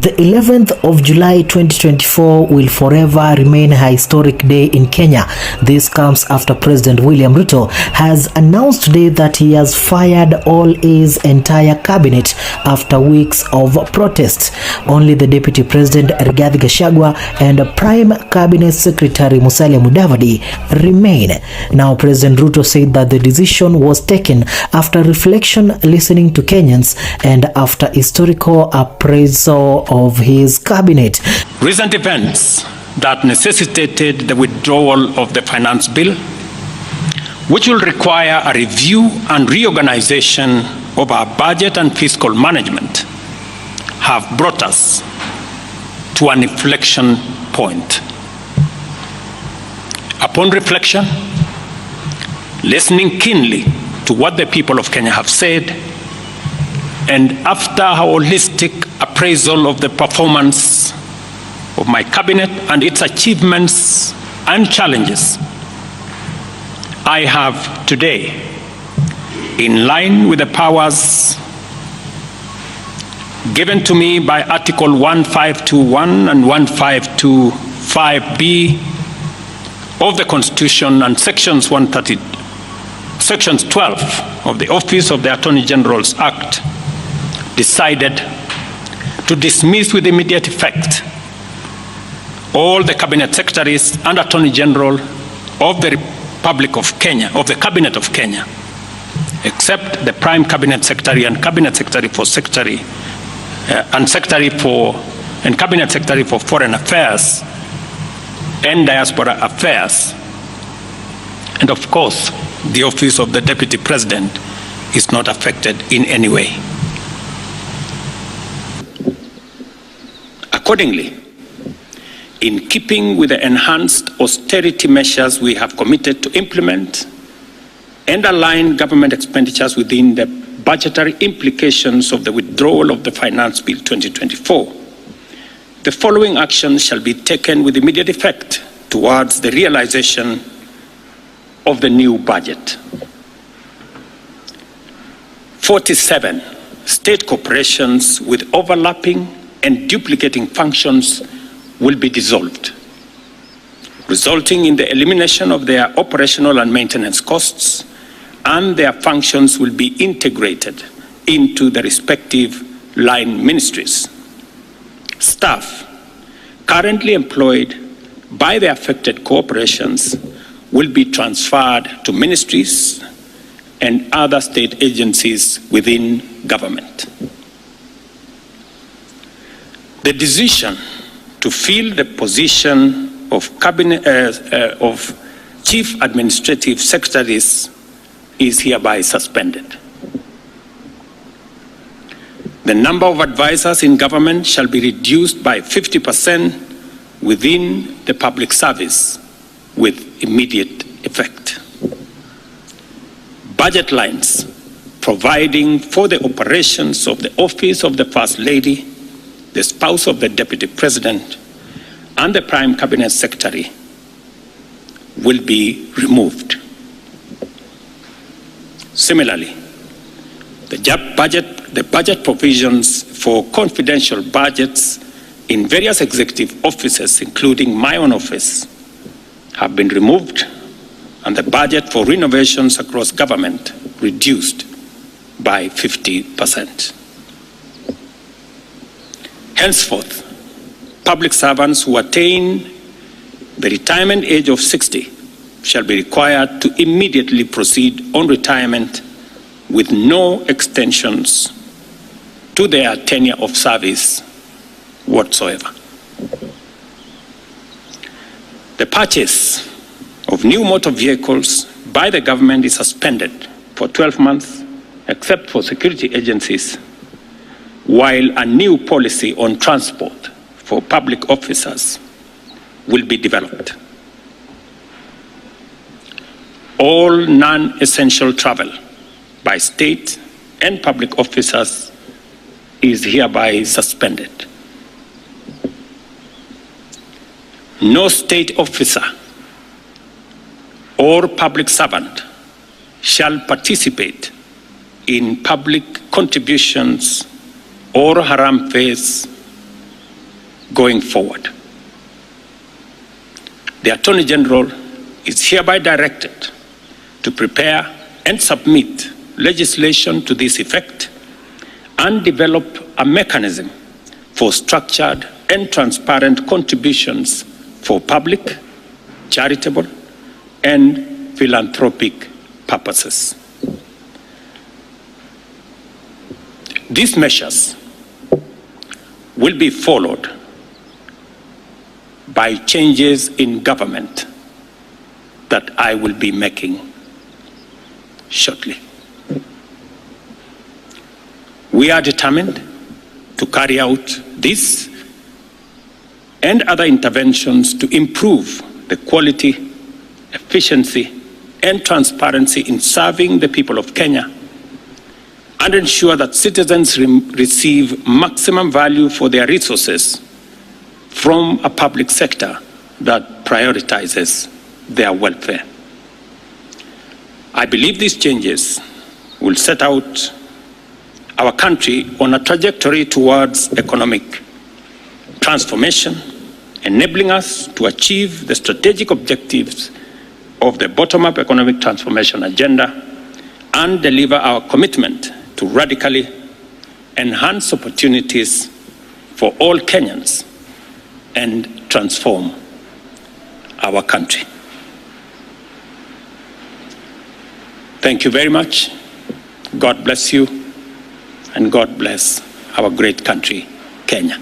The 11th of July 2024 will forever remain a historic day in Kenya. This comes after President William Ruto has announced today that he has fired all his entire cabinet after weeks of protests. Only the Deputy President Rigathi Gachagua and Prime Cabinet Secretary Musalia Mudavadi remain. Now, President Ruto said that the decision was taken after reflection, listening to Kenyans, and after historical appraisal of his cabinet. Recent events that necessitated the withdrawal of the finance bill, which will require a review and reorganization of our budget and fiscal management, have brought us to an inflection point. Upon reflection, listening keenly to what the people of Kenya have said, and after a holistic appraisal of the performance of my cabinet and its achievements and challenges, I have today, in line with the powers given to me by Article 1521 and 1525B of the Constitution and Sections 12 of the Office of the Attorney General's Act, decided to dismiss with immediate effect all the cabinet secretaries and Attorney General of the Republic of Kenya, of the Cabinet of Kenya, except the Prime Cabinet Secretary and Cabinet Secretary for Cabinet Secretary for Foreign Affairs and Diaspora Affairs. And of course, the Office of the Deputy President is not affected in any way. Accordingly, in keeping with the enhanced austerity measures we have committed to implement and align government expenditures within the budgetary implications of the withdrawal of the Finance Bill 2024, the following actions shall be taken with immediate effect towards the realization of the new budget. 47 state corporations with overlapping and duplicating functions will be dissolved, resulting in the elimination of their operational and maintenance costs, and their functions will be integrated into the respective line ministries. Staff currently employed by the affected corporations will be transferred to ministries and other state agencies within government. The decision to fill the position of Chief Administrative Secretaries is hereby suspended. The number of advisors in government shall be reduced by 50% within the public service with immediate effect. Budget lines providing for the operations of the Office of the First Lady, the spouse of the Deputy President, and the Prime Cabinet Secretary will be removed. Similarly, the budget provisions for confidential budgets in various executive offices, including my own office, have been removed, and the budget for renovations across government reduced by 50%. Henceforth, public servants who attain the retirement age of 60 shall be required to immediately proceed on retirement with no extensions to their tenure of service whatsoever. The purchase of new motor vehicles by the government is suspended for 12 months, except for security agencies, while a new policy on transport for public officers will be developed. All non-essential travel by state and public officers is hereby suspended. No state officer or public servant shall participate in public contributions or haram fees going forward. The Attorney General is hereby directed to prepare and submit legislation to this effect and develop a mechanism for structured and transparent contributions for public, charitable, and philanthropic purposes. These measures will be followed by changes in government that I will be making shortly. We are determined to carry out this and other interventions to improve the quality, efficiency, and transparency in serving the people of Kenya and ensure that citizens receive maximum value for their resources from a public sector that prioritizes their welfare. I believe these changes will set out our country on a trajectory towards economic transformation, enabling us to achieve the strategic objectives of the bottom-up economic transformation agenda and deliver our commitment to radically enhance opportunities for all Kenyans and transform our country. Thank you very much. God bless you, and God bless our great country, Kenya.